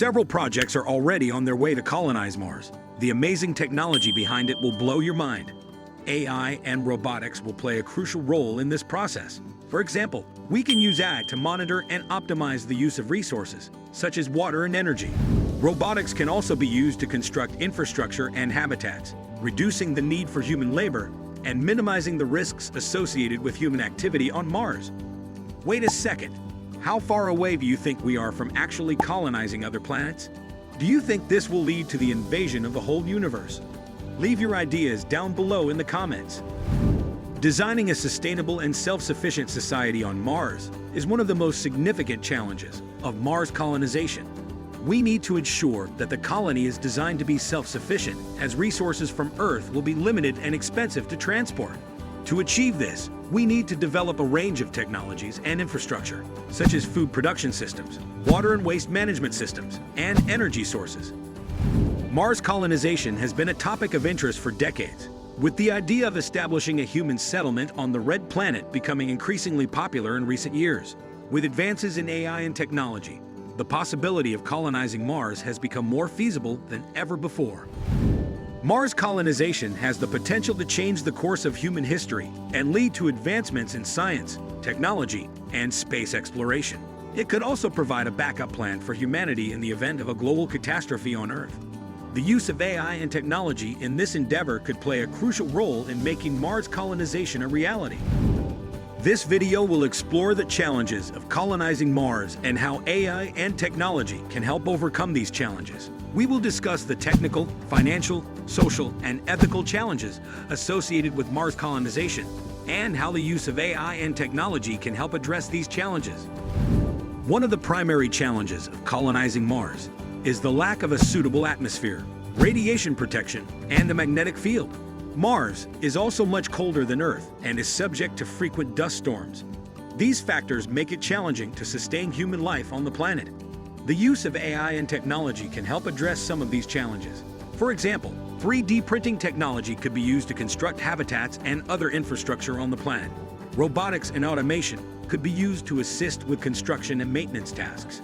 Several projects are already on their way to colonize Mars. The amazing technology behind it will blow your mind. AI and robotics will play a crucial role in this process. For example, we can use AI to monitor and optimize the use of resources, such as water and energy. Robotics can also be used to construct infrastructure and habitats, reducing the need for human labor and minimizing the risks associated with human activity on Mars. Wait a second. How far away do you think we are from actually colonizing other planets? Do you think this will lead to the invasion of the whole universe? Leave your ideas down below in the comments. Designing a sustainable and self-sufficient society on Mars is one of the most significant challenges of Mars colonization. We need to ensure that the colony is designed to be self-sufficient, as resources from Earth will be limited and expensive to transport. To achieve this, we need to develop a range of technologies and infrastructure, such as food production systems, water and waste management systems, and energy sources. Mars colonization has been a topic of interest for decades, with the idea of establishing a human settlement on the Red Planet becoming increasingly popular in recent years. With advances in AI and technology, the possibility of colonizing Mars has become more feasible than ever before. Mars colonization has the potential to change the course of human history and lead to advancements in science, technology, and space exploration. It could also provide a backup plan for humanity in the event of a global catastrophe on Earth. The use of AI and technology in this endeavor could play a crucial role in making Mars colonization a reality. This video will explore the challenges of colonizing Mars and how AI and technology can help overcome these challenges. We will discuss the technical, financial, social, and ethical challenges associated with Mars colonization and how the use of AI and technology can help address these challenges. One of the primary challenges of colonizing Mars is the lack of a suitable atmosphere, radiation protection, and a magnetic field. Mars is also much colder than Earth and is subject to frequent dust storms. These factors make it challenging to sustain human life on the planet. The use of AI and technology can help address some of these challenges. For example, 3D printing technology could be used to construct habitats and other infrastructure on the planet. Robotics and automation could be used to assist with construction and maintenance tasks.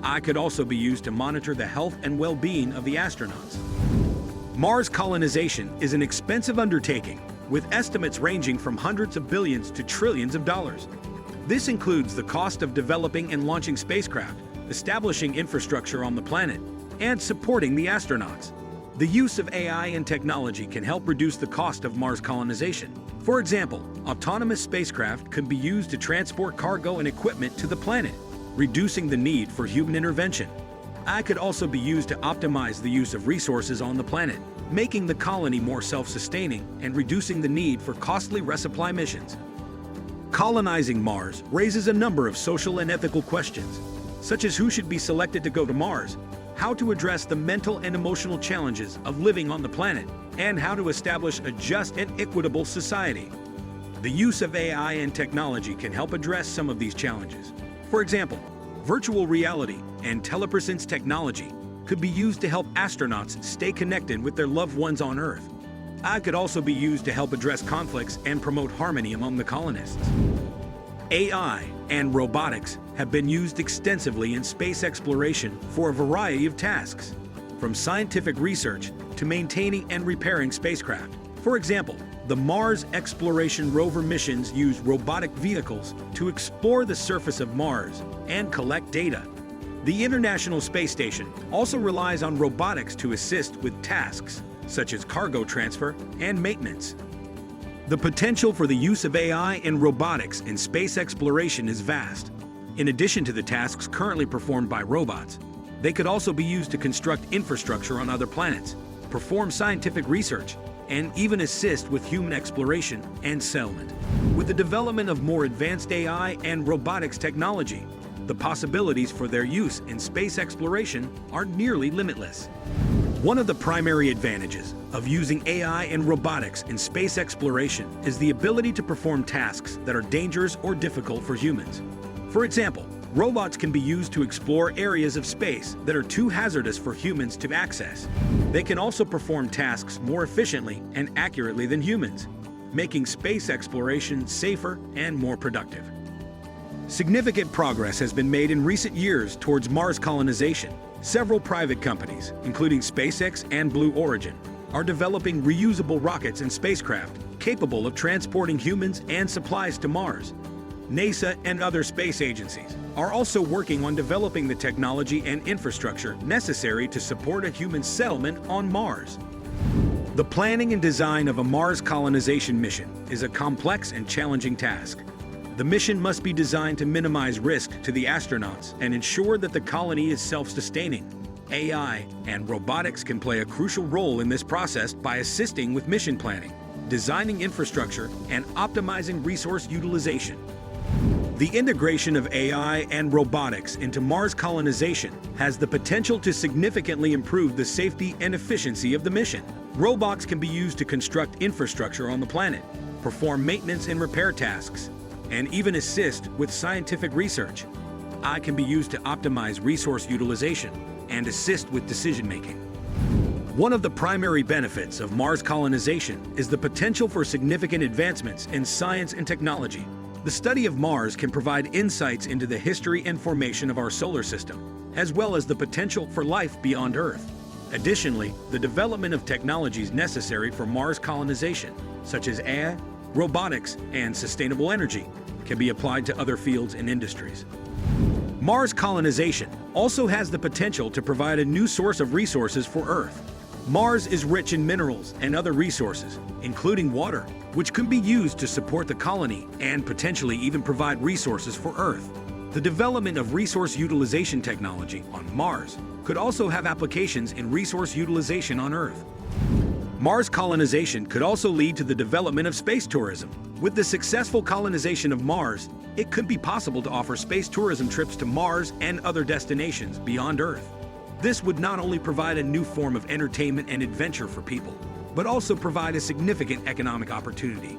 AI could also be used to monitor the health and well-being of the astronauts. Mars colonization is an expensive undertaking, with estimates ranging from hundreds of billions to trillions of dollars. This includes the cost of developing and launching spacecraft, establishing infrastructure on the planet, and supporting the astronauts. The use of AI and technology can help reduce the cost of Mars colonization. For example, autonomous spacecraft could be used to transport cargo and equipment to the planet, reducing the need for human intervention. AI could also be used to optimize the use of resources on the planet, making the colony more self-sustaining and reducing the need for costly resupply missions. Colonizing Mars raises a number of social and ethical questions, such as who should be selected to go to Mars, how to address the mental and emotional challenges of living on the planet, and how to establish a just and equitable society. The use of AI and technology can help address some of these challenges. For example, virtual reality and telepresence technology could be used to help astronauts stay connected with their loved ones on Earth. AI could also be used to help address conflicts and promote harmony among the colonists. AI and robotics have been used extensively in space exploration for a variety of tasks, from scientific research to maintaining and repairing spacecraft. For example, the Mars exploration rover missions use robotic vehicles to explore the surface of Mars and collect data. The International Space Station also relies on robotics to assist with tasks such as cargo transfer and maintenance. The potential for the use of AI and robotics in space exploration is vast. In addition to the tasks currently performed by robots, they could also be used to construct infrastructure on other planets, perform scientific research, and even assist with human exploration and settlement. With the development of more advanced AI and robotics technology, the possibilities for their use in space exploration are nearly limitless. One of the primary advantages of using AI and robotics in space exploration is the ability to perform tasks that are dangerous or difficult for humans. For example, robots can be used to explore areas of space that are too hazardous for humans to access. They can also perform tasks more efficiently and accurately than humans, making space exploration safer and more productive. Significant progress has been made in recent years towards Mars colonization. Several private companies, including SpaceX and Blue Origin, are developing reusable rockets and spacecraft capable of transporting humans and supplies to Mars. NASA and other space agencies are also working on developing the technology and infrastructure necessary to support a human settlement on Mars. The planning and design of a Mars colonization mission is a complex and challenging task. The mission must be designed to minimize risk to the astronauts and ensure that the colony is self-sustaining. AI and robotics can play a crucial role in this process by assisting with mission planning, designing infrastructure, and optimizing resource utilization. The integration of AI and robotics into Mars colonization has the potential to significantly improve the safety and efficiency of the mission. Robots can be used to construct infrastructure on the planet, perform maintenance and repair tasks, and even assist with scientific research. AI can be used to optimize resource utilization and assist with decision-making. One of the primary benefits of Mars colonization is the potential for significant advancements in science and technology. The study of Mars can provide insights into the history and formation of our solar system, as well as the potential for life beyond Earth. Additionally, the development of technologies necessary for Mars colonization, such as AI, robotics, and sustainable energy, can be applied to other fields and industries. Mars colonization also has the potential to provide a new source of resources for Earth. Mars is rich in minerals and other resources, including water, which can be used to support the colony and potentially even provide resources for Earth. The development of resource utilization technology on Mars could also have applications in resource utilization on Earth. Mars colonization could also lead to the development of space tourism. With the successful colonization of Mars, it could be possible to offer space tourism trips to Mars and other destinations beyond Earth. This would not only provide a new form of entertainment and adventure for people, but also provide a significant economic opportunity.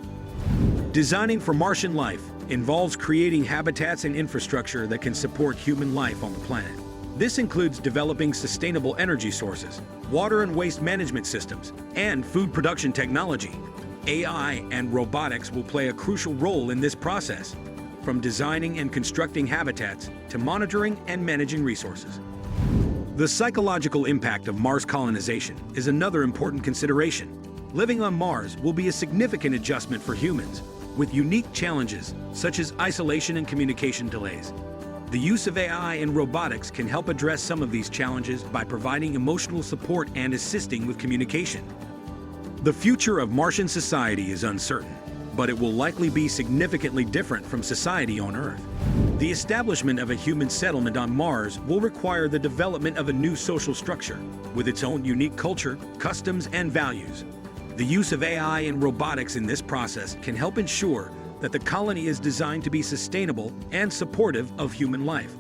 Designing for Martian life involves creating habitats and infrastructure that can support human life on the planet. This includes developing sustainable energy sources, water and waste management systems, and food production technology. AI and robotics will play a crucial role in this process, from designing and constructing habitats to monitoring and managing resources. The psychological impact of Mars colonization is another important consideration. Living on Mars will be a significant adjustment for humans, with unique challenges such as isolation and communication delays. The use of AI and robotics can help address some of these challenges by providing emotional support and assisting with communication. The future of Martian society is uncertain, but it will likely be significantly different from society on Earth. The establishment of a human settlement on Mars will require the development of a new social structure, with its own unique culture, customs, and values. The use of AI and robotics in this process can help ensure that the colony is designed to be sustainable and supportive of human life.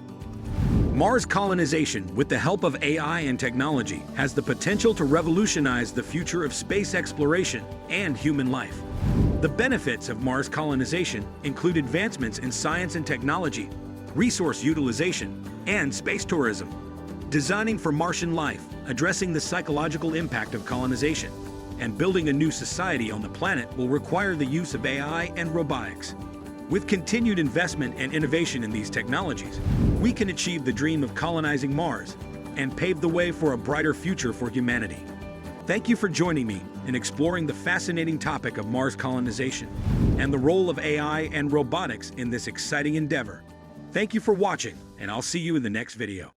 Mars colonization, with the help of AI and technology, has the potential to revolutionize the future of space exploration and human life. The benefits of Mars colonization include advancements in science and technology, resource utilization, and space tourism. Designing for Martian life, addressing the psychological impact of colonization, and building a new society on the planet will require the use of AI and robotics. With continued investment and innovation in these technologies, we can achieve the dream of colonizing Mars and pave the way for a brighter future for humanity. Thank you for joining me in exploring the fascinating topic of Mars colonization and the role of AI and robotics in this exciting endeavor. Thank you for watching, and I'll see you in the next video.